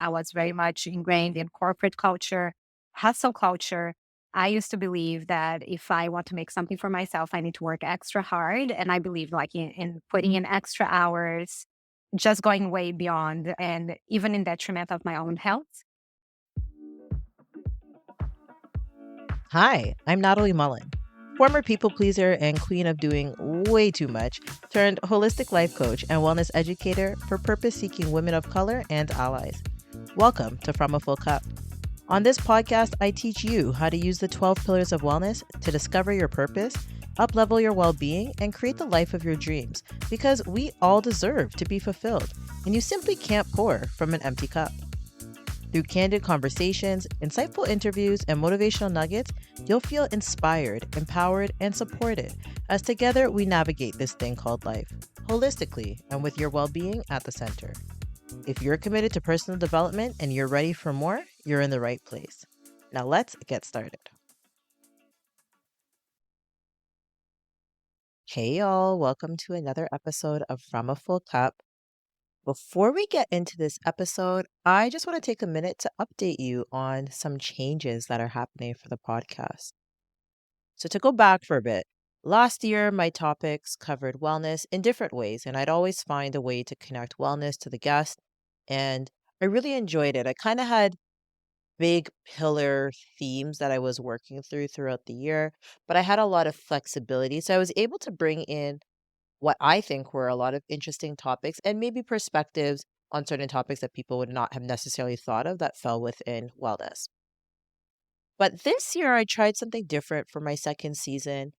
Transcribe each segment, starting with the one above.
I was very much ingrained in corporate culture, hustle culture. I used to believe that if I want to make something for myself, I need to work extra hard. And I believe like in putting in extra hours, just going way beyond and even in detriment of my own health. Hi, I'm Natalie Mullen, former people pleaser and queen of doing way too much, turned holistic life coach and wellness educator for purpose seeking women of color and allies. Welcome to From a Full Cup. On this podcast, I teach you how to use the 12 pillars of wellness to discover your purpose, uplevel your well being, and create the life of your dreams because we all deserve to be fulfilled, and you simply can't pour from an empty cup. Through candid conversations, insightful interviews, and motivational nuggets, you'll feel inspired, empowered, and supported as together we navigate this thing called life, holistically and with your well being at the center. If you're committed to personal development and you're ready for more, you're in the right place. Now let's get started. Hey, y'all, welcome to another episode of From a Full Cup. Before we get into this episode, I just want to take a minute to update you on some changes that are happening for the podcast. So, to go back for a bit, last year my topics covered wellness in different ways, and I'd always find a way to connect wellness to the guest. And I really enjoyed it. I kind of had big pillar themes that I was working throughout the year, but I had a lot of flexibility. So, I was able to bring in what I think were a lot of interesting topics and maybe perspectives on certain topics that people would not have necessarily thought of that fell within wellness. But this year, I tried something different for my second season.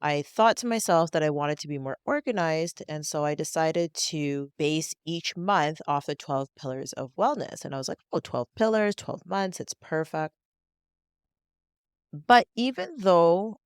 I thought to myself that I wanted to be more organized. And so I decided to base each month off the 12 pillars of wellness. And I was like, oh, 12 pillars, 12 months, it's perfect. But even though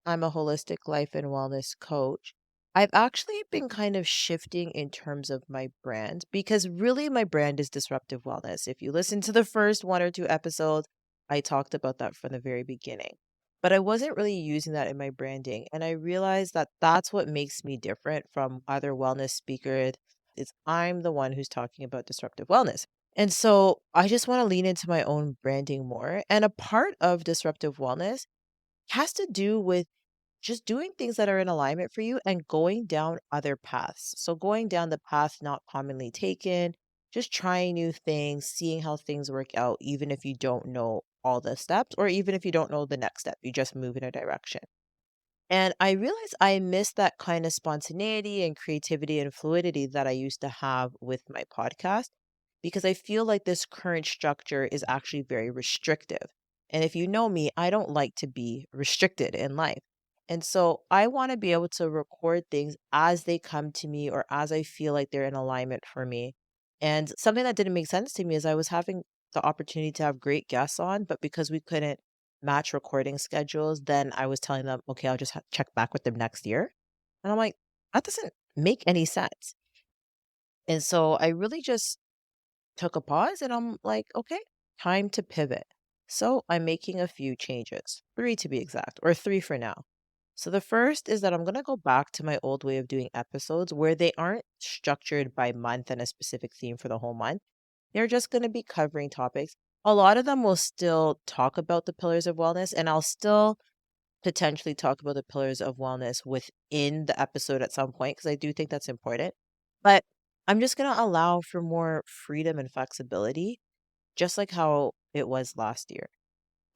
I'm a holistic life and wellness coach, I've actually been kind of shifting in terms of my brand because really my brand is disruptive wellness. If you listen to the first one or two episodes, I talked about that from the very beginning. But I wasn't really using that in my branding. And I realized that that's what makes me different from other wellness speakers. Is I'm the one who's talking about disruptive wellness. And so I just want to lean into my own branding more. And a part of disruptive wellness has to do with just doing things that are in alignment for you and going down other paths. So, going down the path not commonly taken, just trying new things, seeing how things work out, even if you don't know all the steps, or even if you don't know the next step, you just move in a direction. And I realized I missed that kind of spontaneity and creativity and fluidity that I used to have with my podcast because I feel like this current structure is actually very restrictive. And if you know me, I don't like to be restricted in life. And so I want to be able to record things as they come to me or as I feel like they're in alignment for me. And something that didn't make sense to me is I was having the opportunity to have great guests on, but because we couldn't match recording schedules, then I was telling them, okay, I'll just check back with them next year. And I'm like, that doesn't make any sense. And so I really just took a pause and I'm like, okay, time to pivot. So I'm making a few changes, three to be exact, or three for now. So the first is that I'm going to go back to my old way of doing episodes where they aren't structured by month and a specific theme for the whole month. They're just going to be covering topics. A lot of them will still talk about the pillars of wellness, and I'll still potentially talk about the pillars of wellness within the episode at some point because I do think that's important. But I'm just going to allow for more freedom and flexibility, just like how it was last year.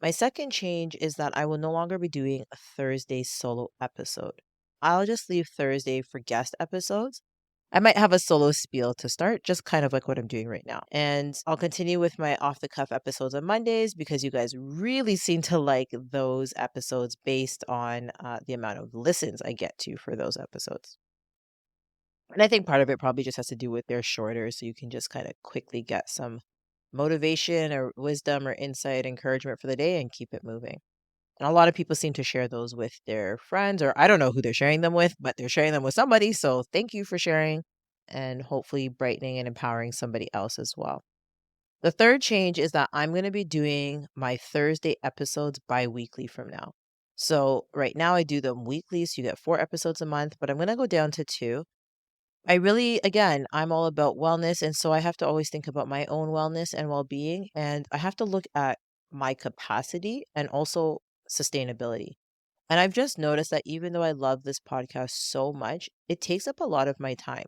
My second change is that I will no longer be doing a Thursday solo episode. I'll just leave Thursday for guest episodes. I might have a solo spiel to start, just kind of like what I'm doing right now. And I'll continue with my off the cuff episodes on Mondays because you guys really seem to like those episodes based on the amount of listens I get to for those episodes. And I think part of it probably just has to do with they're shorter, so you can just kind of quickly get some motivation or wisdom or insight, encouragement for the day and keep it moving. And a lot of people seem to share those with their friends, or I don't know who they're sharing them with, but they're sharing them with somebody. So thank you for sharing and hopefully brightening and empowering somebody else as well. The third change is that I'm going to be doing my Thursday episodes bi-weekly from now. So right now I do them weekly, so you get 4 episodes a month, but I'm going to go down to 2. I really, again, I'm all about wellness. And so I have to always think about my own wellness and well being. And I have to look at my capacity and also sustainability. And I've just noticed that even though I love this podcast so much, it takes up a lot of my time.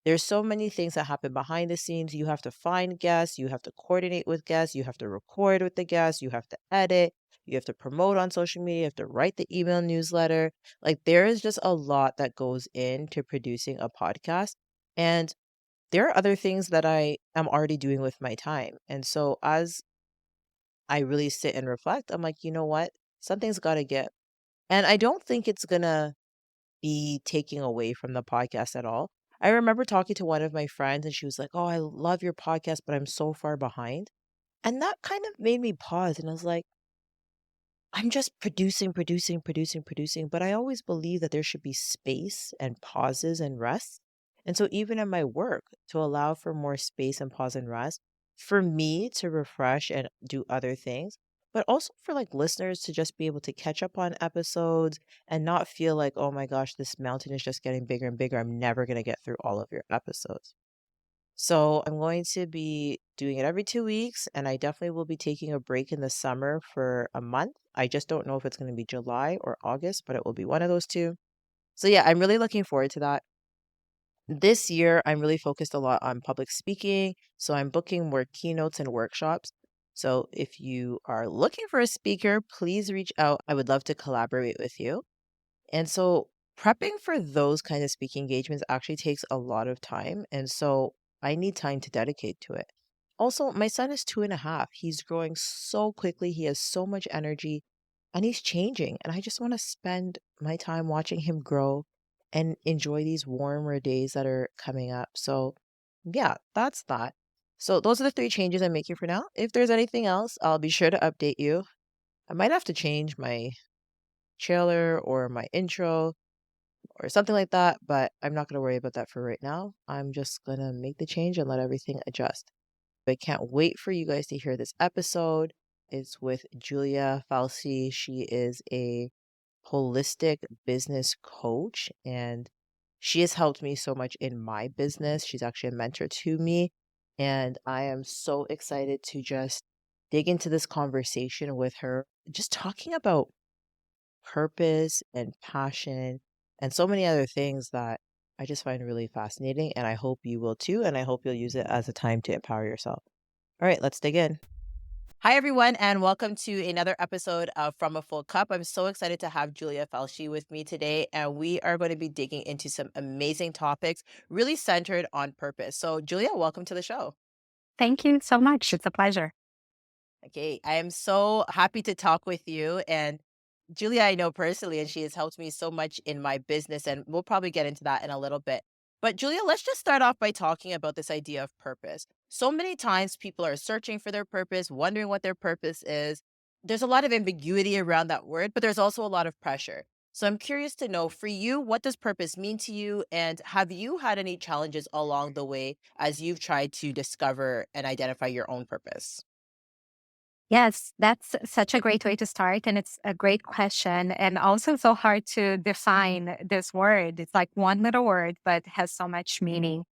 There's so many things that happen behind the scenes. You have to find guests, you have to coordinate with guests, you have to record with the guests, you have to edit, you have to promote on social media, you have to write the email newsletter. Like there is just a lot that goes into producing a podcast. And there are other things that I am already doing with my time. And so as I really sit and reflect, I'm like, you know what? Something's got to give. And I don't think it's going to be taking away from the podcast at all. I remember talking to one of my friends and she was like, "Oh, I love your podcast, but I'm so far behind." And that kind of made me pause and I was like, I'm just producing, producing, producing, producing, but I always believe that there should be space and pauses and rest. And so even in my work, to allow for more space and pause and rest, for me to refresh and do other things, but also for like listeners to just be able to catch up on episodes and not feel like, oh my gosh, this mountain is just getting bigger and bigger. I'm never going to get through all of your episodes. So I'm going to be doing it every 2 weeks, and I definitely will be taking a break in the summer for a month. I just don't know if it's going to be July or August, but it will be one of those two. So yeah, I'm really looking forward to that. This year, I'm really focused a lot on public speaking. So I'm booking more keynotes and workshops. So if you are looking for a speaker, please reach out. I would love to collaborate with you. And so prepping for those kind of speaking engagements actually takes a lot of time. And so I need time to dedicate to it. Also, my son is 2.5. He's growing so quickly. He has so much energy and he's changing. And I just want to spend my time watching him grow and enjoy these warmer days that are coming up. So, yeah, that's that. So, those are the three changes I'm making for now. If there's anything else, I'll be sure to update you. I might have to change my trailer or my intro or something like that, but I'm not going to worry about that for right now. I'm just going to make the change and let everything adjust. I can't wait for you guys to hear this episode. It's with Julia Falci. She is a holistic business coach and she has helped me so much in my business. She's actually a mentor to me. And I am so excited to just dig into this conversation with her, just talking about purpose and passion and so many other things that I just find really fascinating. And I hope you will too. And I hope you'll use it as a time to empower yourself. All right, let's dig in. Hi, everyone, and welcome to another episode of From a Full Cup. I'm so excited to have Julia Falci with me today, and we are going to be digging into some amazing topics, really centered on purpose. So, Julia, welcome to the show. Thank you so much. It's a pleasure. Okay, I am so happy to talk with you. And Julia, I know personally, and she has helped me so much in my business, and we'll probably get into that in a little bit. But Julia, let's just start off by talking about this idea of purpose. So many times people are searching for their purpose, wondering what their purpose is. There's a lot of ambiguity around that word, but there's also a lot of pressure. So I'm curious to know for you, what does purpose mean to you? And have you had any challenges along the way as you've tried to discover and identify your own purpose? Yes, that's such a great way to start. And it's a great question. And also so hard to define this word. It's like one little word, but has so much meaning.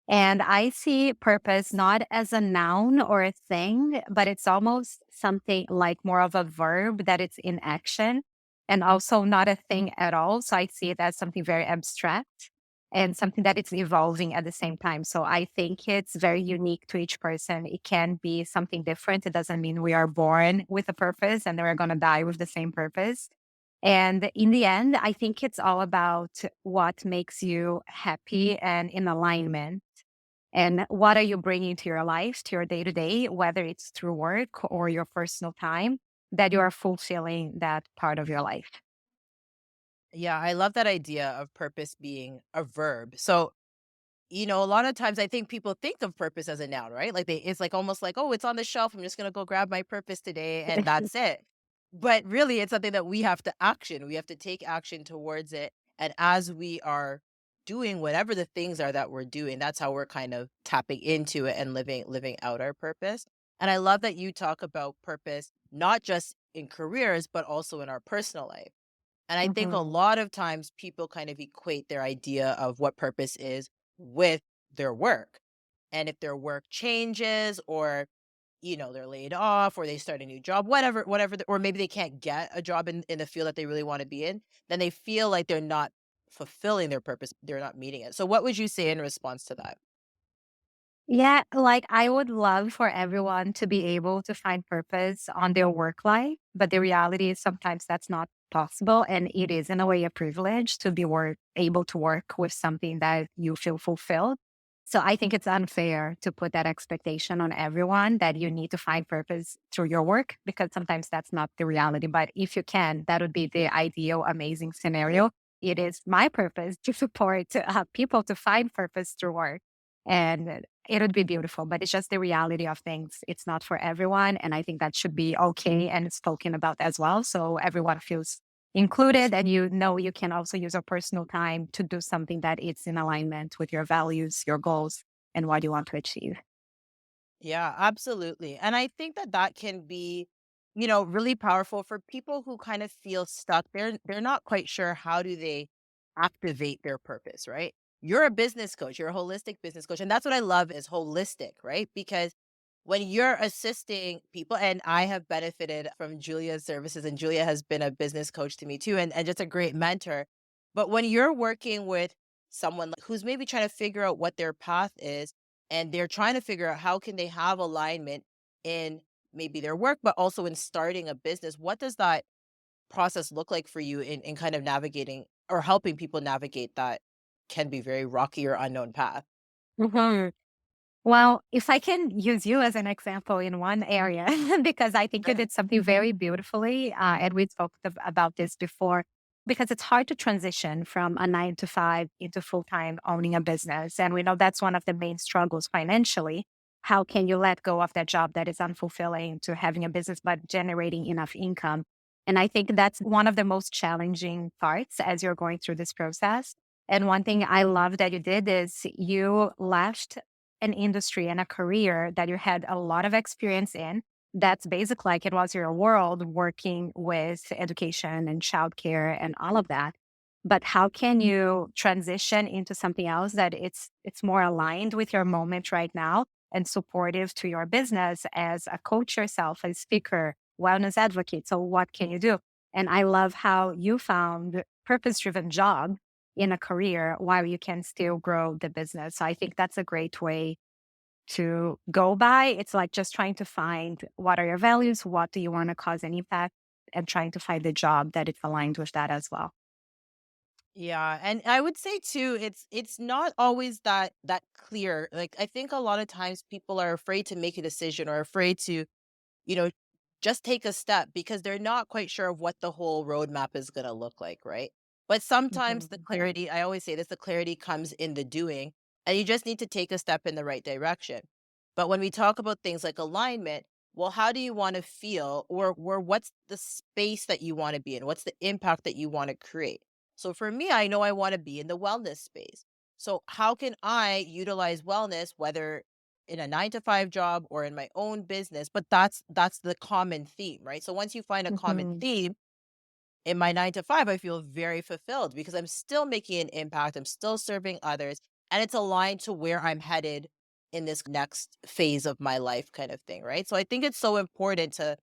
And I see purpose not as a noun or a thing, but it's almost something like more of a verb that it's in action and also not a thing at all. So I see it as something very abstract and something that it's evolving at the same time. So I think it's very unique to each person. It can be something different. It doesn't mean we are born with a purpose and then we're going to die with the same purpose. And in the end, I think it's all about what makes you happy and in alignment. And what are you bringing to your life, to your day to day, whether it's through work or your personal time, that you are fulfilling that part of your life. Yeah, I love that idea of purpose being a verb. So, a lot of times I think people think of purpose as a noun, right? Like it's like almost like, oh, it's on the shelf. I'm just gonna go grab my purpose today and that's it. But really it's something that we have to action. We have to take action towards it. And as we are doing whatever the things are that we're doing, that's how we're kind of tapping into it and living out our purpose. And I love that you talk about purpose, not just in careers, but also in our personal life. And I think a Mhm. lot of times people kind of equate their idea of what purpose is with their work. And if their work changes or, they're laid off or they start a new job, whatever, or maybe they can't get a job in the field that they really want to be in, then they feel like they're not fulfilling their purpose. They're not meeting it. So what would you say in response to that? Yeah, like I would love for everyone to be able to find purpose on their work life, but the reality is sometimes that's not possible. And it is in a way a privilege to be able to work with something that you feel fulfilled. So I think it's unfair to put that expectation on everyone that you need to find purpose through your work because sometimes that's not the reality. But if you can, that would be the ideal, amazing scenario. It is my purpose to support people to find purpose through work. And it would be beautiful, but it's just the reality of things. It's not for everyone. And I think that should be okay and spoken about as well. So everyone feels included and you know you can also use your personal time to do something that is in alignment with your values, your goals, and what you want to achieve. Yeah, absolutely. And I think that that can be, really powerful for people who kind of feel stuck. They're not quite sure how do they activate their purpose, right? You're a business coach, you're a holistic business coach, and that's what I love is holistic, right? Because when you're assisting people, and I have benefited from Julia's services, and Julia has been a business coach to me too, and just a great mentor. But when you're working with someone who's maybe trying to figure out what their path is, and they're trying to figure out how can they have alignment in maybe their work, but also in starting a business, what does that process look like for you in kind of navigating or helping people navigate that can be very rocky or unknown path? Mhm. Well, if I can use you as an example in one area, because I think you did something very beautifully, and we talked about this before, because it's hard to transition from a 9 to 5 into full time owning a business. And we know that's one of the main struggles financially. How can you let go of that job that is unfulfilling to having a business but generating enough income? And I think that's one of the most challenging parts as you're going through this process. And one thing I love that you did is you left an industry and a career that you had a lot of experience in. That's basic, like it was your world working with education and childcare and all of that. But how can you transition into something else that it's more aligned with your moment right now and supportive to your business as a coach yourself, a speaker, wellness advocate? So what can you do? And I love how you found purpose-driven job in a career while you can still grow the business. So I think that's a great way to go by. It's like just trying to find what are your values, what do you want to cause an impact, and trying to find the job that is aligned with that as well. Yeah, and I would say too, it's not always that clear. Like I think a lot of times people are afraid to make a decision or afraid to, you know, just take a step because they're not quite sure of what the whole roadmap is going to look like, right? But sometimes the Mhm. clarity, I always say this, the clarity comes in the doing, and you just need to take a step in the right direction. But when we talk about things like alignment, well, how do you want to feel or what's the space that you want to be in? What's the impact that you want to create? So for me, I know I want to be in the wellness space. So how can I utilize wellness, whether in a 9 to 5 job or in my own business, but that's the common theme, right? So once you find a common Mhm. theme in my 9 to 5, I feel very fulfilled because I'm still making an impact, I'm still serving others, and it's aligned to where I'm headed in this next phase of my life kind of thing, right? So I think it's so important to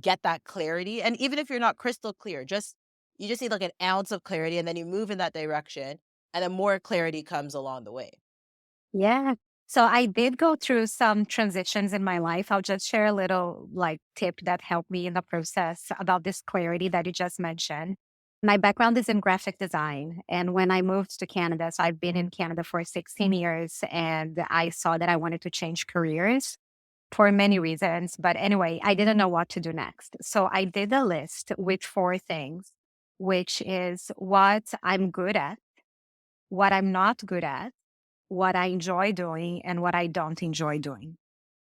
get that clarity. And even if you're not crystal clear, just you just need like an ounce of clarity and then you move in that direction and then more clarity comes along the way. Yeah. So I did go through some transitions in my life. I'll just share a little like tip that helped me in the process about this clarity that you just mentioned. My background is in graphic design. And when I moved to Canada, so I've been in Canada for 16 years and I saw that I wanted to change careers for many reasons. But anyway, I didn't know what to do next. So I did a list with 4 things, which is what I'm good at, what I'm not good at, what I enjoy doing, and what I don't enjoy doing.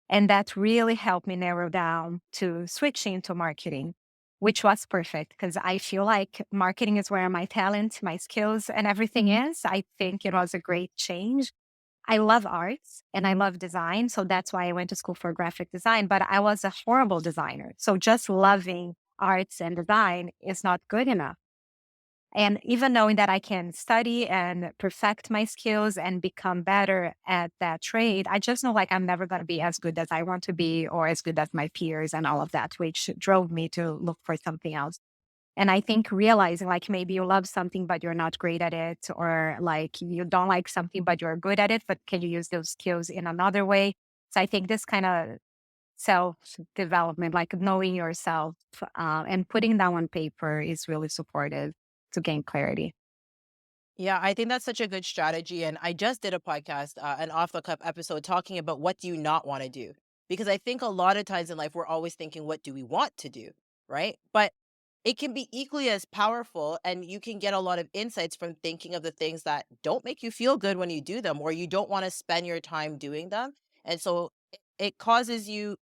And that really helped me narrow down to switching to marketing, which was perfect because I feel like marketing is where my talent, my skills, and everything is. I think it was a great change. I love arts and I love design. So that's why I went to school for graphic design, but I was a horrible designer. So just loving arts and design is not good enough. And even knowing that I can study and perfect my skills and become better at that trade, I just know like I'm never going to be as good as I want to be or as good as my peers and all of that, which drove me to look for something else. And I think realizing like maybe you love something, but you're not great at it, or like you don't like something, but you're good at it, but can you use those skills in another way? So I think this kind of self development, like knowing yourself and putting that on paper is really supportive to gain clarity. Yeah, I think that's such a good strategy. And I just did a podcast, an off the cuff episode talking about what do you not want to do? Because I think a lot of times in life, we're always thinking, what do we want to do? Right. But it can be equally as powerful. And you can get a lot of insights from thinking of the things that don't make you feel good when you do them, or you don't want to spend your time doing them. And so it causes you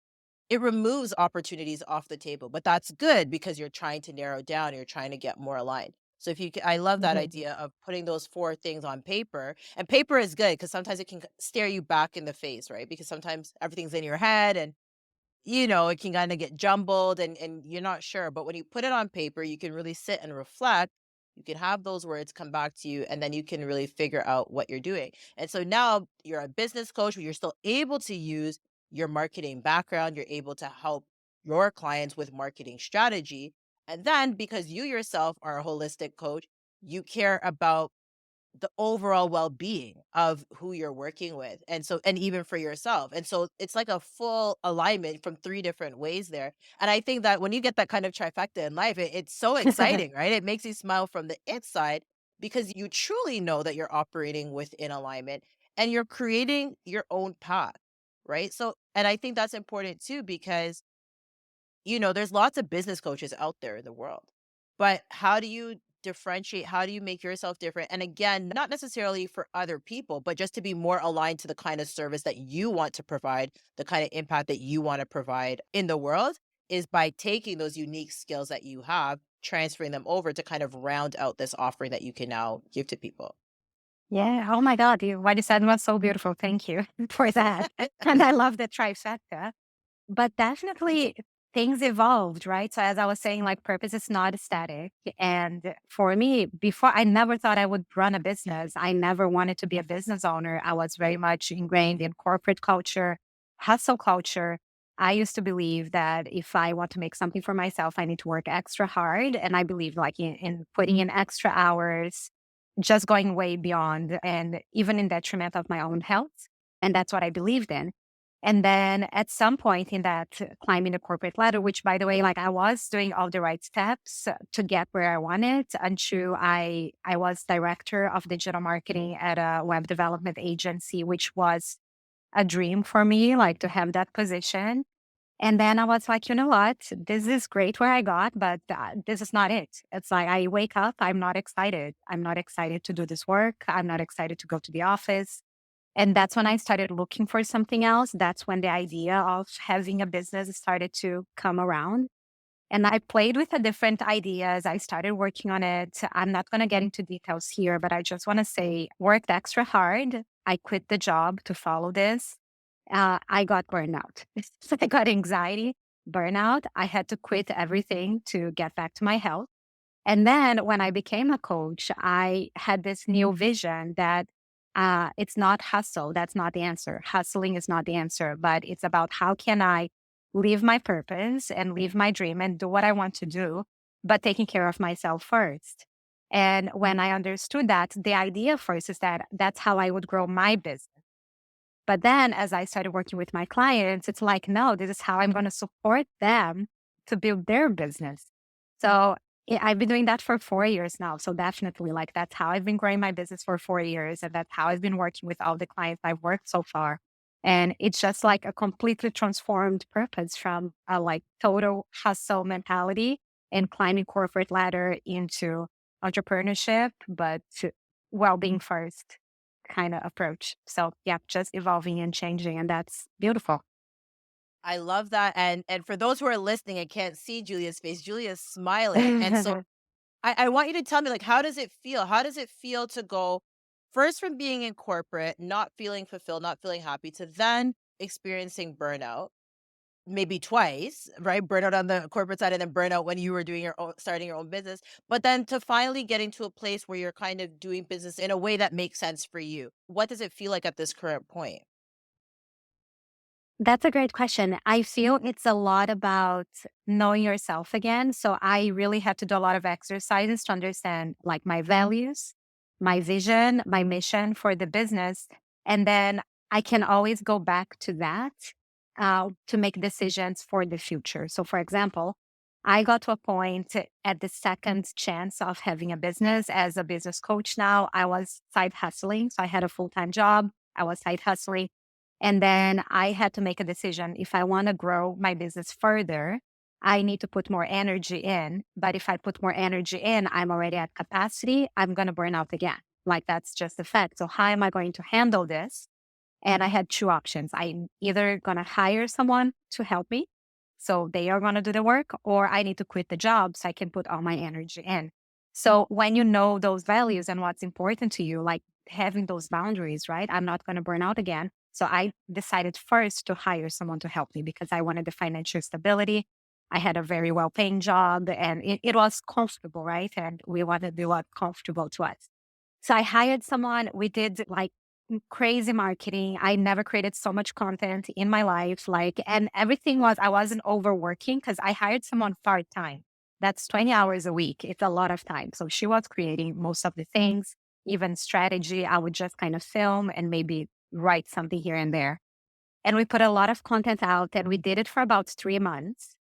it removes opportunities off the table, but that's good because you're trying to narrow down, you're trying to get more aligned. So if you I love that Mhm. idea of putting those 4 things on paper, and paper is good because sometimes it can stare you back in the face, right? Because sometimes everything's in your head and it can kinda get jumbled and you're not sure, but when you put it on paper, you can really sit and reflect. You can have those words come back to you, and then you can really figure out what you're doing. And so now you're a business coach, but you're still able to use your marketing background. You're able to help your clients with marketing strategy. And then because you yourself are a holistic coach, you care about the overall well-being of who you're working with, and so and even for yourself, and so it's like a full alignment from 3 different ways there. And I think that when you get that kind of trifecta in life, it's so exciting, right? It makes you smile from the inside because you truly know that you're operating within alignment and you're creating your own path, right? So and I think that's important too because there's lots of business coaches out there in the world. But how do you differentiate? How do you make yourself different? And again, not necessarily for other people, but just to be more aligned to the kind of service that you want to provide, the kind of impact that you want to provide in the world is by taking those unique skills that you have, transferring them over to kind of round out this offering that you can now give to people. Yeah. Oh my God. What you said was so beautiful. Thank you for that. And I love the trifecta. But definitely things evolved, right? So as I was saying, like purpose is not static. And for me, before I never thought I would run a business. I never wanted to be a business owner. I was very much ingrained in corporate culture, hustle culture. I used to believe that if I want to make something for myself, I need to work extra hard. And I believe like in putting in extra hours, just going way beyond and even in detriment of my own health. And that's what I believed in. And then at some point in that climbing the corporate ladder, which by the way, like I was doing all the right steps to get where I wanted until I was director of digital marketing at a web development agency, which was a dream for me, like to have that position. And then I was like, you know what? This is great where I got, but this is not it. It's like I wake up, I'm not excited. I'm not excited to do this work. I'm not excited to go to the office. And that's when I started looking for something else. That's when the idea of having a business started to come around. And I played with the different ideas. I started working on it. I'm not going to get into details here, but I just want to say, worked extra hard. I quit the job to follow this. I got burnout. I got anxiety, burnout. I had to quit everything to get back to my health. And then when I became a coach, I had this new vision that it's not hustle. That's not the answer. Hustling is not the answer, but it's about how can I live my purpose and live my dream and do what I want to do, but taking care of myself first. And when I understood that, the idea first is that that's how I would grow my business. But then as I started working with my clients, it's like, no, this is how I'm going to support them to build their business. So I've been doing that for 4 years now. So definitely, like, that's how I've been growing my business for 4 years. And that's how I've been working with all the clients I've worked so far. And it's just like a completely transformed purpose from a like total hustle mentality and climbing corporate ladder into entrepreneurship, but well being first kind of approach. So yeah, just evolving and changing, and that's beautiful. I love that. And for those who are listening and can't see Julia's face, Julia's smiling. And so I want you to tell me, like, how does it feel? How does it feel to go first from being in corporate, not feeling fulfilled, not feeling happy, to then experiencing burnout? maybe twice, right? Burnout on the corporate side and then burnout when you were doing your own starting your own business. But then to finally getting to a place where you're kind of doing business in a way that makes sense for you. What does it feel like at this current point? That's a great question. I feel it's a lot about knowing yourself again. So I really had to do a lot of exercises to understand like my values, my vision, my mission for the business. And then I can always go back to that to make decisions for the future. So, for example, I got to a point at the second chance of having a business as a business coach now. I was side hustling. So I had a full time job, I was side hustling. And then I had to make a decision. If I want to grow my business further, I need to put more energy in. But if I put more energy in, I'm already at capacity. I'm going to burn out again. Like that's just a fact. So, how am I going to handle this? And I had two options. I'm either going to hire someone to help me. So they are going to do the work, or I need to quit the job so I can put all my energy in. So when you know those values and what's important to you, like having those boundaries, right? I'm not going to burn out again. So I decided first to hire someone to help me because I wanted the financial stability. I had a very well paying job and it was comfortable, right? And we wanted to do what's comfortable to us. So I hired someone. We did like crazy marketing. I never created so much content in my life. Like, and everything was, I wasn't overworking because I hired someone part time. That's 20 hours a week. It's a lot of time. So she was creating most of the things, even strategy. I would just kind of film and maybe write something here and there. And we put a lot of content out and we did it for about 3 months.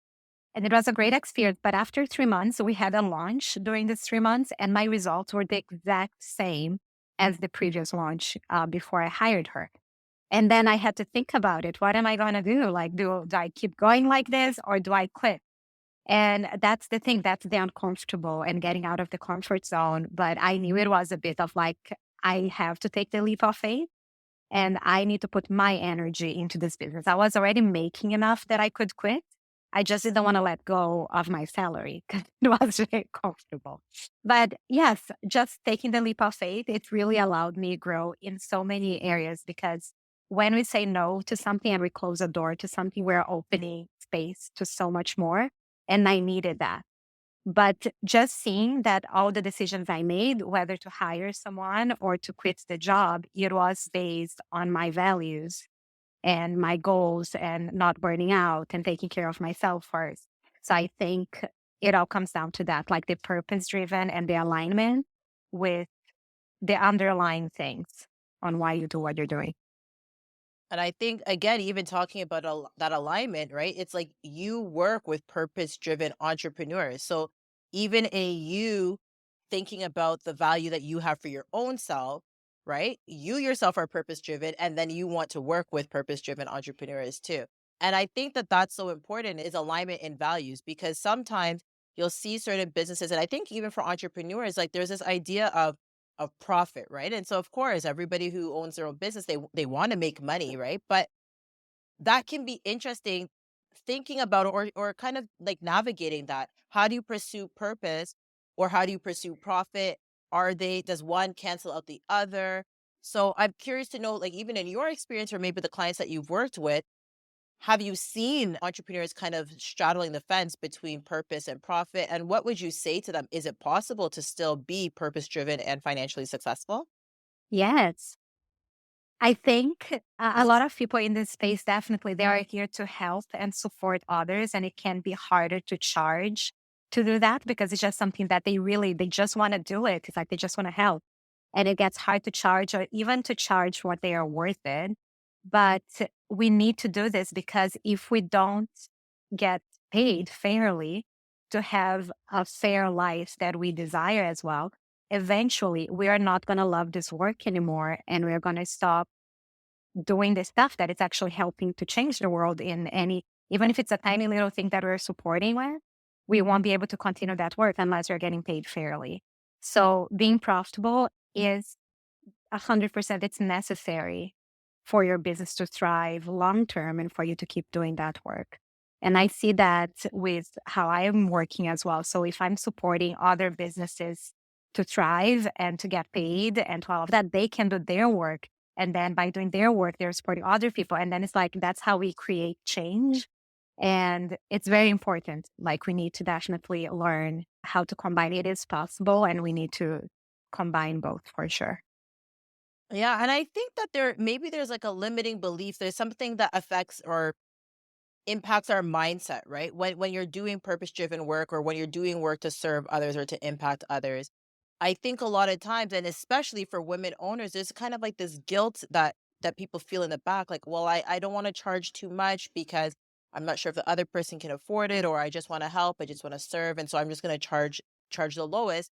And it was a great experience. But after 3 months, we had a launch during these 3 months, and my results were the exact same as the previous launch before I hired her. And then I had to think about it. What am I going to do? Like, do I keep going like this or do I quit? And that's the thing, that's the uncomfortable and getting out of the comfort zone. But I knew it was a bit of like, I have to take the leap of faith and I need to put my energy into this business. I was already making enough that I could quit. I just didn't want to let go of my salary because it was very comfortable. But yes, just taking the leap of faith, it really allowed me grow in so many areas because when we say no to something and we close a door to something, we're opening space to so much more. And I needed that. But just seeing that all the decisions I made, whether to hire someone or to quit the job, it was based on my values and my goals and not burning out and taking care of myself first. So I think it all comes down to that, like the purpose driven and the alignment with the underlying things on why you do what you're doing. And I think again, even talking about that alignment, right? It's like you work with purpose-driven entrepreneurs. So even a you thinking about the value that you have for your own self, right? You yourself are purpose-driven, and then you want to work with purpose-driven entrepreneurs too. And I think that that's so important is alignment in values because sometimes you'll see certain businesses, and I think even for entrepreneurs, like there's this idea of profit, right? And so of course, everybody who owns their own business, they want to make money, right? But that can be interesting thinking about or kind of like navigating that. How do you pursue purpose or how do you pursue profit? Are they does one cancel out the other? So I'm curious to know like even in your experience or maybe the clients that you've worked with, have you seen entrepreneurs kind of straddling the fence between purpose and profit? And what would you say to them? Is it possible to still be purpose driven and financially successful? Yes. I think a lot of people in this space definitely they are here to help and support others, and it can be harder to charge to do that because it's just something that they just want to do it. It's like they just want to help, and it gets hard to charge or even to charge what they are worth it. But we need to do this because if we don't get paid fairly to have a fair life that we desire as well, eventually we are not going to love this work anymore, and we're going to stop doing the stuff that it's actually helping to change the world in any, even if it's a tiny little thing that we're supporting with, we won't be able to continue that work unless we're getting paid fairly. So being profitable is 100%, it's necessary for your business to thrive long term and for you to keep doing that work. And I see that with how I am working as well. So if I'm supporting other businesses to thrive and to get paid and to all of that, they can do their work. And then by doing their work, they're supporting other people. And then it's like that's how we create change. And it's very important. Like we need to definitely learn how to combine it is possible and we need to combine both for sure. Yeah, and I think that there's like a limiting belief. There's something that affects or impacts our mindset, right? When you're doing purpose-driven work or when you're doing work to serve others or to impact others, I think a lot of times, and especially for women owners, there's kind of like this guilt that people feel in the back, like, well, I don't want to charge too much because I'm not sure if the other person can afford it, or I just want to help, I just want to serve, and so I'm just going to charge the lowest.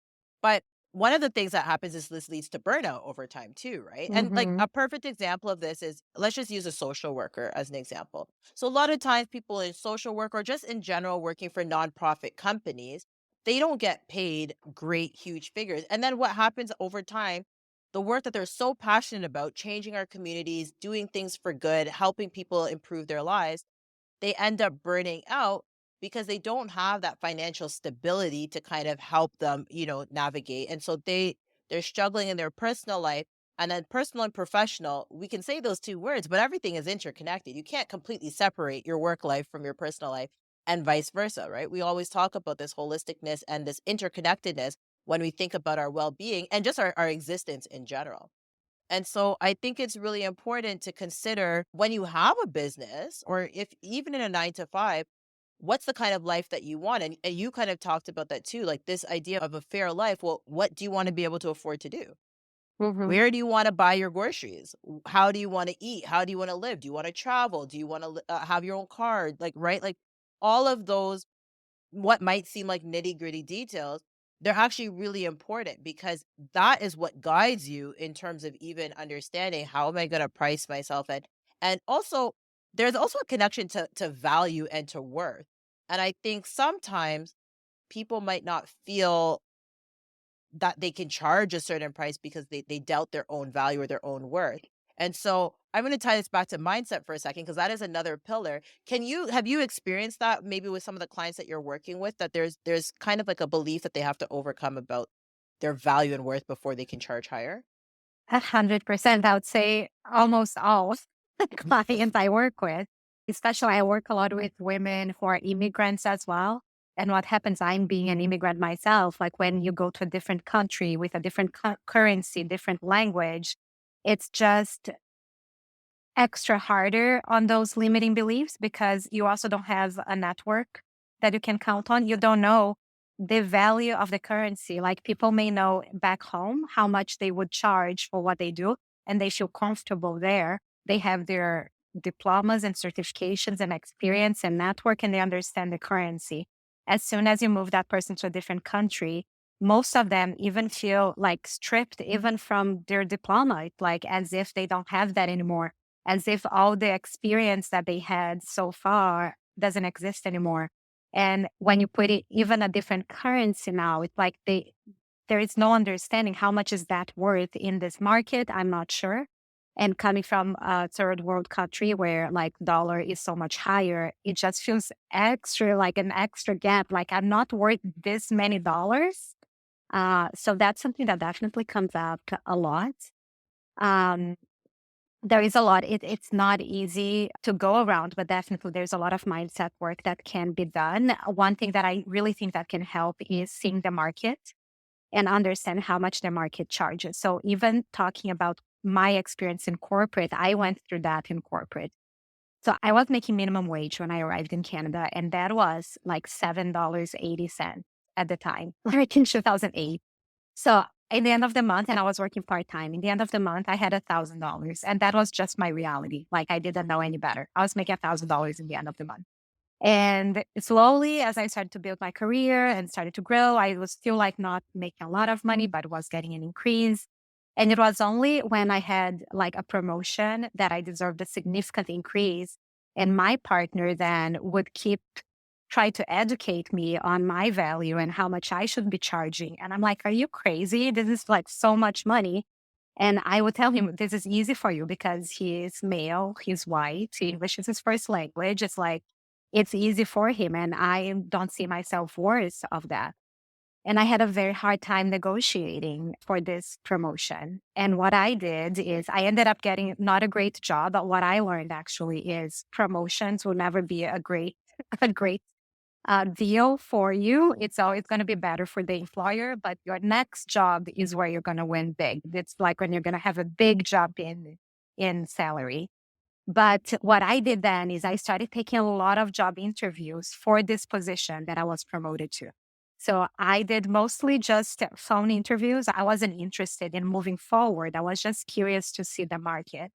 But one of the things that happens is this leads to burnout over time too, right? And like Hmm. a perfect example of this is, let's just use a social worker as an example. So a lot of times people in social work or just in general working for nonprofit companies, they don't get paid great huge figures. And then what happens over time, the work that they're so passionate about, changing our communities, doing things for good, helping people improve their lives, they end up burning out because they don't have that financial stability to kind of help them, navigate. And so they're struggling in their personal life, and then personal and professional, we can say those two words, but everything is interconnected. You can't completely separate your work life from your personal life and vice versa, right? We always talk about this holisticness and this interconnectedness when we think about our well-being and just our existence in general. And so I think it's really important to consider when you have a business or if even in a 9 to 5, what's the kind of life that you want? And you kind of talked about that too, like this idea of a fair life. Well, what do you want to be able to afford to do? Hmm. Where do you want to buy your groceries? How do you want to eat? How do you want to live? Do you want to travel? Do you want to have your own car? Like, right? Like all of those what might seem like nitty-gritty details, they're actually really important because that is what guides you in terms of even understanding how am I going to price myself and also there's also a connection to value and to worth. And I think sometimes people might not feel that they can charge a certain price because they doubt their own value or their own worth. And so I'm going to tie this back to mindset for a second because that is another pillar. Have you experienced that maybe with some of the clients that you're working with, that there's kind of like a belief that they have to overcome about their value and worth before they can charge higher? 100%. I would say almost all clients I work with, especially I work a lot with women who are immigrants as well. And what happens, I'm being an immigrant myself, like when you go to a different country with a different currency, different language, it's just extra harder on those limiting beliefs because you also don't have a network that you can count on. You don't know the value of the currency. Like people may know back home how much they would charge for what they do, and they feel comfortable there. They have their diplomas and certifications and experience and network, and they understand the currency. As soon as you move that person to a different country, most of them even feel like stripped even from their diploma. It's like as if they don't have that anymore, as if all the experience that they had so far doesn't exist anymore. And when you put it even a different currency now, it's like there is no understanding how much is that worth in this market. I'm not sure. And coming from a third world country where like dollar is so much higher, it just feels extra like an extra gap. Like I'm not worth this many dollars. So that's something that definitely comes up a lot. Um, there is a lot. It's not easy to go around, but definitely there's a lot of mindset work that can be done. One thing that I really think that can help is seeing the market and understand how much the market charges. So even talking about my experience in corporate, I went through that in corporate. So I was making minimum wage when I arrived in Canada, and that was like $7.80 at the time, like in 2008. So in the end of the month, and I was working part time. In the end of the month, I had $1,000, and that was just my reality. Like I didn't know any better. I was making $1,000 in the end of the month. And slowly, as I started to build my career and started to grow, I was still like not making a lot of money, but was getting an increase. And it was only when I had like a promotion that I deserved a significant increase. And my partner then would keep try to educate me on my value and how much I should be charging. And I'm like, are you crazy? This is like so much money. And I would tell him, this is easy for you because he is male, he's white, English is his first language. It's like, it's easy for him. And I don't see myself worth of that. And I had a very hard time negotiating for this promotion. And what I did is I ended up getting not a great job, but what I learned actually is promotions will never be a great a great deal for you. It's always going to be better for the employer, but your next job is where you're going to win big. It's like when you're going to have a big jump in salary. But what I did then is I started taking a lot of job interviews for this position that I was promoted to. So I did mostly just phone interviews. I wasn't interested in moving forward. I was just curious to see the market.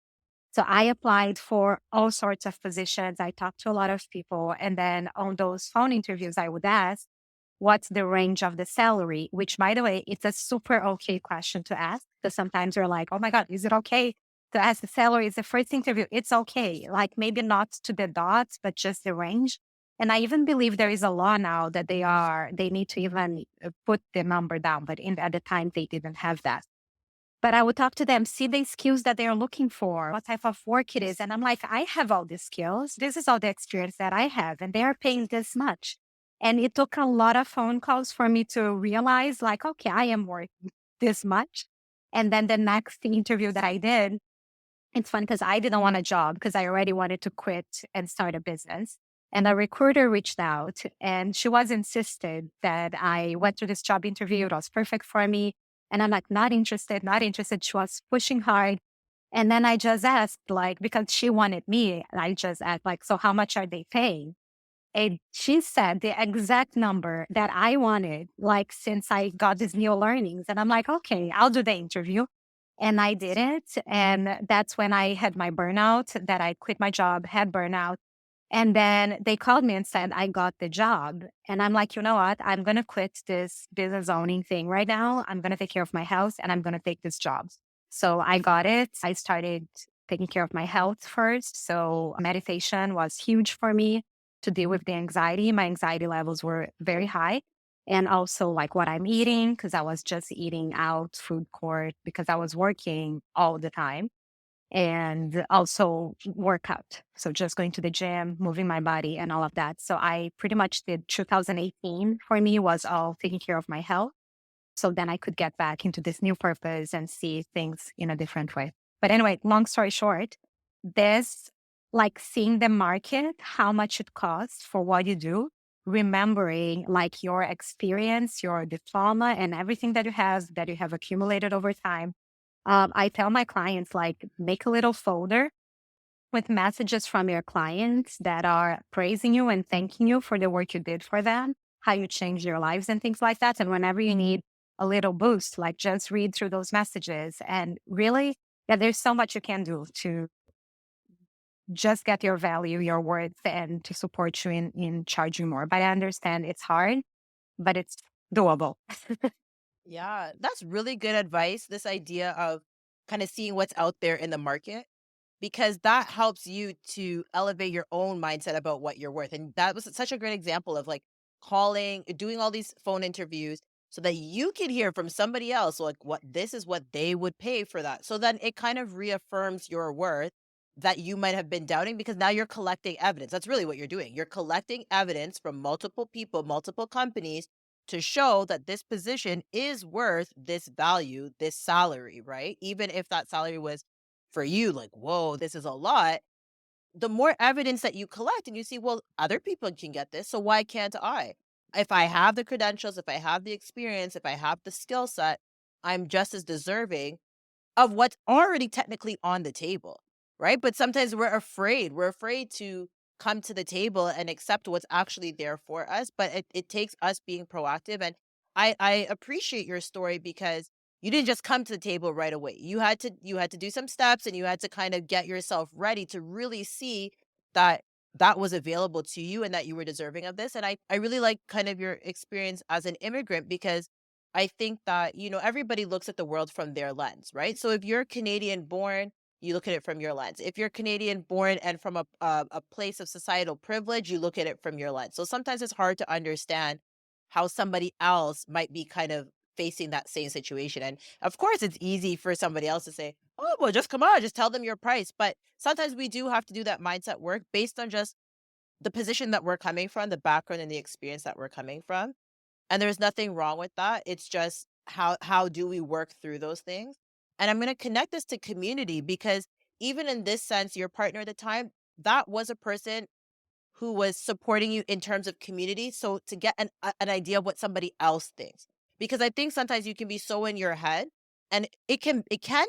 So I applied for all sorts of positions. I talked to a lot of people. And then on those phone interviews, I would ask, what's the range of the salary? Which, by the way, it's a super okay question to ask because sometimes you're like, oh my God, is it okay to ask the salary? It's the first interview. It's okay. Like maybe not to the dots, but just the range. And I even believe there is a law now that they need to even put the number down. But at the time, they didn't have that. But I would talk to them, see the skills that they're looking for, what type of work it is. And I'm like, I have all these skills. This is all the experience that I have, and they are paying this much. And it took a lot of phone calls for me to realize, like, okay, I am worth this much. And then the next interview that I did, it's fun because I didn't want a job because I already wanted to quit and start a business. And a recruiter reached out and she was insisted that I went to this job interview. It was perfect for me. And I'm like, not interested, not interested. She was pushing hard. And then I just asked, like, because she wanted me, I just asked, like, so how much are they paying? And she said the exact number that I wanted, like, since I got these new learnings. And I'm like, okay, I'll do the interview. And I did it. And that's when I had my burnout, that I quit my job, had burnout. And then they called me and said, I got the job. And I'm like, you know what? I'm going to quit this business owning thing right now. I'm going to take care of my health and I'm going to take this job. So I got it. I started taking care of my health first. So meditation was huge for me to deal with the anxiety. My anxiety levels were very high. And also like what I'm eating, because I was just eating out food court because I was working all the time and also workout. So just going to the gym, moving my body and all of that. So I pretty much did 2018 for me was all taking care of my health. So then I could get back into this new purpose and see things in a different way. But anyway, long story short, this like seeing the market, how much it costs for what you do, remembering like your experience, your diploma and everything that you have accumulated over time. I tell my clients like make a little folder with messages from your clients that are praising you and thanking you for the work you did for them, how you changed their lives and things like that. And whenever you need a little boost, like just read through those messages and really, yeah, there's so much you can do to just get your value, your worth, and to support you in charging more. But I understand it's hard, but it's doable. Yeah, that's really good advice. This idea of kind of seeing what's out there in the market, because that helps you to elevate your own mindset about what you're worth. And that was such a great example of like calling, doing all these phone interviews so that you can hear from somebody else, like what this is what they would pay for that. So then it kind of reaffirms your worth that you might have been doubting because now you're collecting evidence. That's really what you're doing. You're collecting evidence from multiple people, multiple companies to show that this position is worth this value, this salary, right? Even if that salary was for you, like, whoa, this is a lot. The more evidence that you collect and you see, well, other people can get this. So why can't I? If I have the credentials, if I have the experience, if I have the skill set, I'm just as deserving of what's already technically on the table, right? But sometimes we're afraid. We're afraid to come to the table and accept what's actually there for us. But it takes us being proactive. And I appreciate your story because you didn't just come to the table right away. You had to do some steps and you had to kind of get yourself ready to really see that that was available to you and that you were deserving of this. And I really like kind of your experience as an immigrant because I think that, everybody looks at the world from their lens, right? So if you're Canadian born, you look at it from your lens. If you're Canadian born and from a place of societal privilege, you look at it from your lens. So sometimes it's hard to understand how somebody else might be kind of facing that same situation. And of course, it's easy for somebody else to say, oh, well, just come on, just tell them your price. But sometimes we do have to do that mindset work based on just the position that we're coming from, the background and the experience that we're coming from. And there's nothing wrong with that. It's just how do we work through those things? And I'm going to connect this to community because even in this sense, your partner at the time, that was a person who was supporting you in terms of community, so to get an idea of what somebody else thinks. Because I think sometimes you can be so in your head, and it can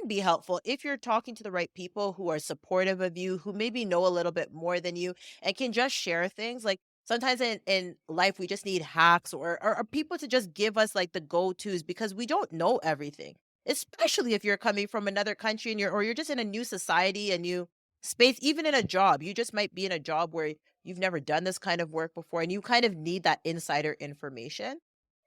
be helpful if you're talking to the right people who are supportive of you, who maybe know a little bit more than you and can just share things. Like sometimes in life we just need hacks or people to just give us like the go-tos because we don't know everything. Especially if you're coming from another country and you're just in a new society, a new space, even in a job. You just might be in a job where you've never done this kind of work before and you kind of need that insider information.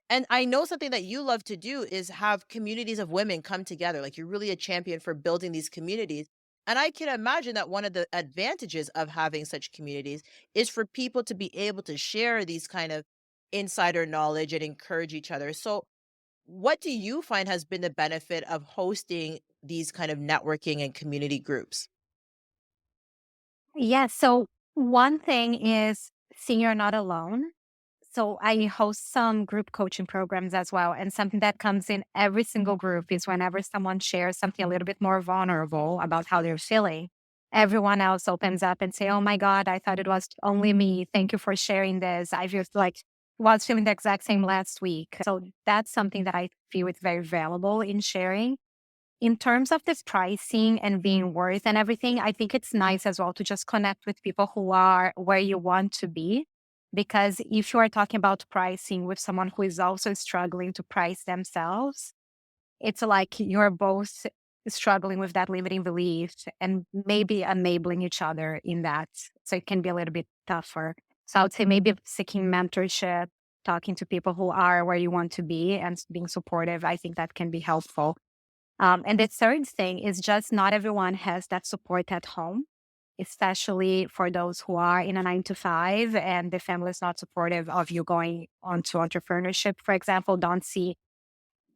And I know something that you love to do is have communities of women come together. Like you're really a champion for building these communities. And I can imagine that one of the advantages of having such communities is for people to be able to share these kind of insider knowledge and encourage each other. So, what do you find has been the benefit of hosting these kind of networking and community groups? Yeah. So one thing is seeing you're not alone. So I host some group coaching programs as well. And something that comes in every single group is whenever someone shares something a little bit more vulnerable about how they're feeling, everyone else opens up and say, "Oh my God, I thought it was only me. Thank you for sharing this. I just like was feeling the exact same last week." So that's something that I feel is very valuable in sharing. In terms of this pricing and being worth and everything, I think it's nice as well to just connect with people who are where you want to be. Because if you are talking about pricing with someone who is also struggling to price themselves, it's like you're both struggling with that limiting belief and maybe enabling each other in that. So it can be a little bit tougher. So I would say maybe seeking mentorship, talking to people who are where you want to be and being supportive. I think that can be helpful. And the third thing is just not everyone has that support at home, especially for those who are in a 9 to 5 and the family is not supportive of you going on to entrepreneurship, for example, don't see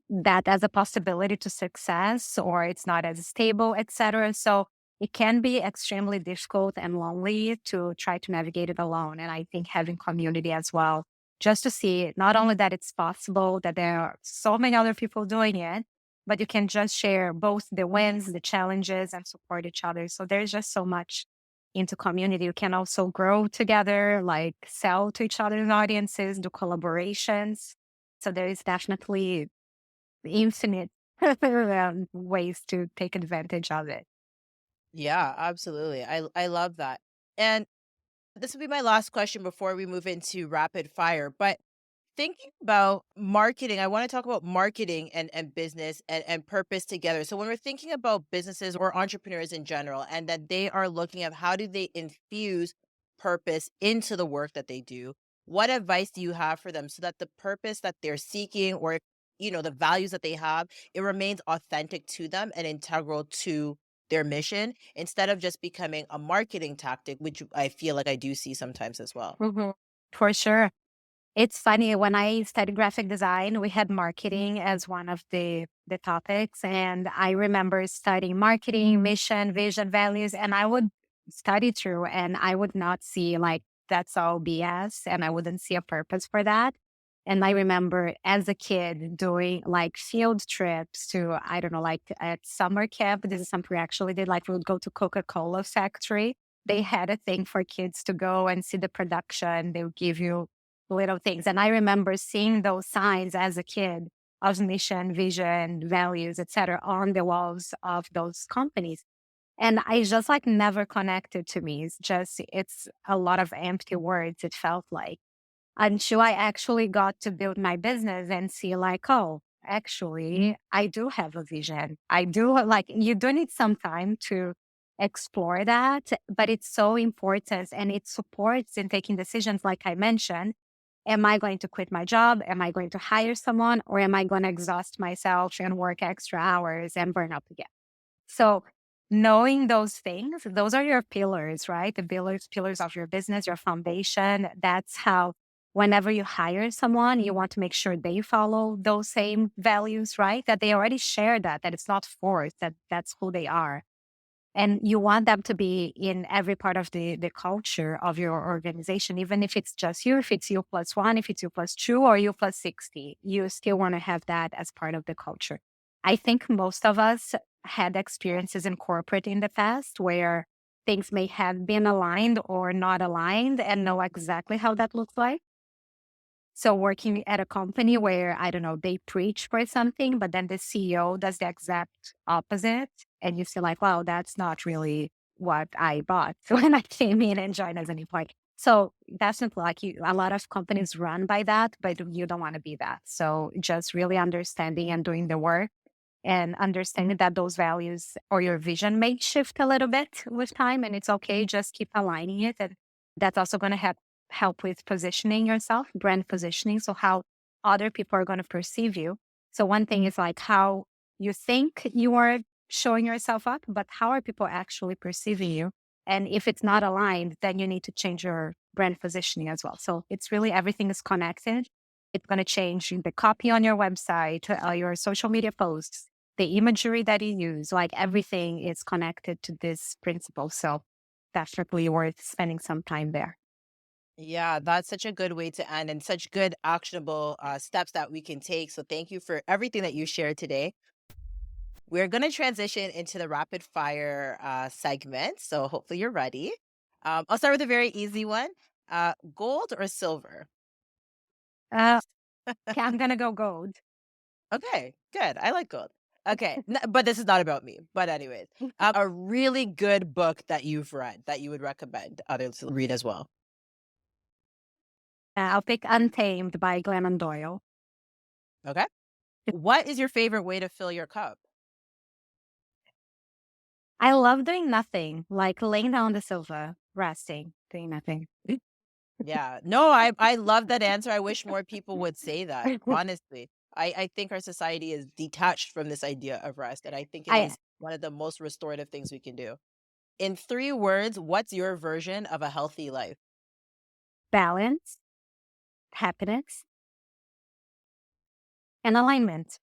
that as a possibility to success or it's not as stable, etc. So it can be extremely difficult and lonely to try to navigate it alone. And I think having community as well, just to see not only that it's possible, that there are so many other people doing it, but you can just share both the wins, the challenges, and support each other. So there's just so much into community. You can also grow together, like sell to each other's audiences, do collaborations. So there is definitely infinite ways to take advantage of it. Yeah, absolutely. I love that. And this will be my last question before we move into rapid fire. But thinking about marketing, I want to talk about marketing and business and purpose together. So when we're thinking about businesses or entrepreneurs in general, and that they are looking at how do they infuse purpose into the work that they do, what advice do you have for them so that the purpose that they're seeking or the values that they have, it remains authentic to them and integral to their mission instead of just becoming a marketing tactic, which I feel like I do see sometimes as well. Mhm. For sure. It's funny, when I studied graphic design, we had marketing as one of the topics, and I remember studying marketing, mission, vision, values, and I would study through and I would not see like that's all BS and I wouldn't see a purpose for that. And I remember as a kid doing like field trips to, I don't know, like at summer camp. This is something we actually did. Like we would go to Coca-Cola factory. They had a thing for kids to go and see the production. They would give you little things. And I remember seeing those signs as a kid of mission, vision, values, etc., on the walls of those companies. And I just like never connected to me. It's a lot of empty words, it felt like, until I actually got to build my business and see, like, oh, actually, I do have a vision. I do like, you do need some time to explore that, but it's so important and it supports in taking decisions, like I mentioned. Am I going to quit my job? Am I going to hire someone? Or am I going to exhaust myself and work extra hours and burn out again? So knowing those things, those are your pillars, right? The pillars of your business, your foundation. That's how whenever you hire someone, you want to make sure they follow those same values, right? That they already share that it's not forced, that that's who they are. And you want them to be in every part of the culture of your organization, even if it's just you, if it's you plus one, if it's you plus two, or you plus 60, you still want to have that as part of the culture. I think most of us had experiences in corporate in the past where things may have been aligned or not aligned and know exactly how that looks like. So working at a company where, I don't know, they preach for something, but then the CEO does the exact opposite. And you feel like, wow, that's not really what I bought when I came in and joined as an employee. So that's simple. Like a lot of companies run by that, but you don't want to be that. So just really understanding and doing the work and understanding that those values or your vision may shift a little bit with time, and it's okay. Just keep aligning it. And that's also going to help with positioning yourself, brand positioning. So how other people are going to perceive you. So one thing is like how you think you are showing yourself up, but how are people actually perceiving you? And if it's not aligned, then you need to change your brand positioning as well. So it's really everything is connected. It's going to change the copy on your website, your social media posts, the imagery that you use, like everything is connected to this principle. So definitely worth spending some time there. Yeah, that's such a good way to end and such good actionable steps that we can take. So thank you for everything that you shared today. We're going to transition into the rapid fire segment. So hopefully you're ready. I'll start with a very easy one. Gold or silver? Uh, okay, I'm going to go gold. Okay, good. I like gold. Okay, but this is not about me. But anyways, a really good book that you've read that you would recommend others to read as well. I'll pick Untamed by Glennon Doyle. Okay. What is your favorite way to fill your cup? I love doing nothing, like laying down on the sofa, resting, doing nothing. Yeah. No, I love that answer. I wish more people would say that, honestly. I think our society is detached from this idea of rest, and I think it I is one of the most restorative things we can do. In 3 words, what's your version of a healthy life? balance, happiness, and alignment.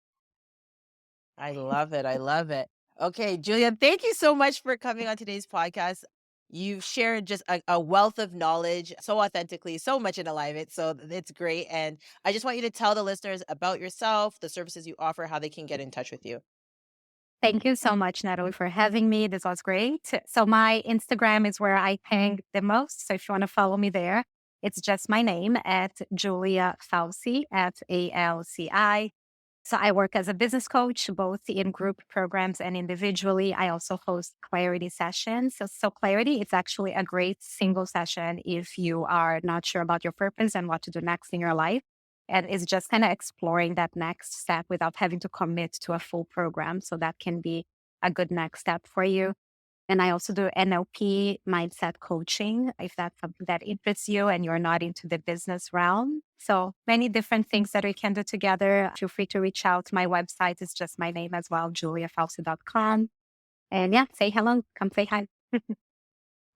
I love it. I love it. Okay, Julia, thank you so much for coming on today's podcast. You've shared just a wealth of knowledge so authentically, so much in alignment. So it's great. And I just want you to tell the listeners about yourself, the services you offer, how they can get in touch with you. Thank you so much, Natalie, for having me. This was great. So my Instagram is where I hang the most. So if you want to follow me there, it's just my name at Julia Falci at ALCI. So I work as a business coach, both in group programs and individually. I also host clarity sessions. So clarity, it's actually a great single session if you are not sure about your purpose and what to do next in your life. And it's just kind of exploring that next step without having to commit to a full program. So that can be a good next step for you. And I also do NLP mindset coaching if that's something that interests you and you're not into the business realm. So many different things that we can do together. Feel free to reach out. My website is just my name as well, juliafauci.com. And yeah, say hello. Come say hi.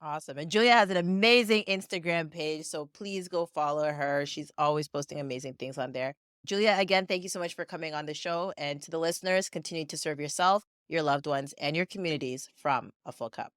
Awesome. And Julia has an amazing Instagram page. So please go follow her. She's always posting amazing things on there. Julia, again, thank you so much for coming on the show. And to the listeners, continue to serve yourself, your loved ones, and your communities from a full cup.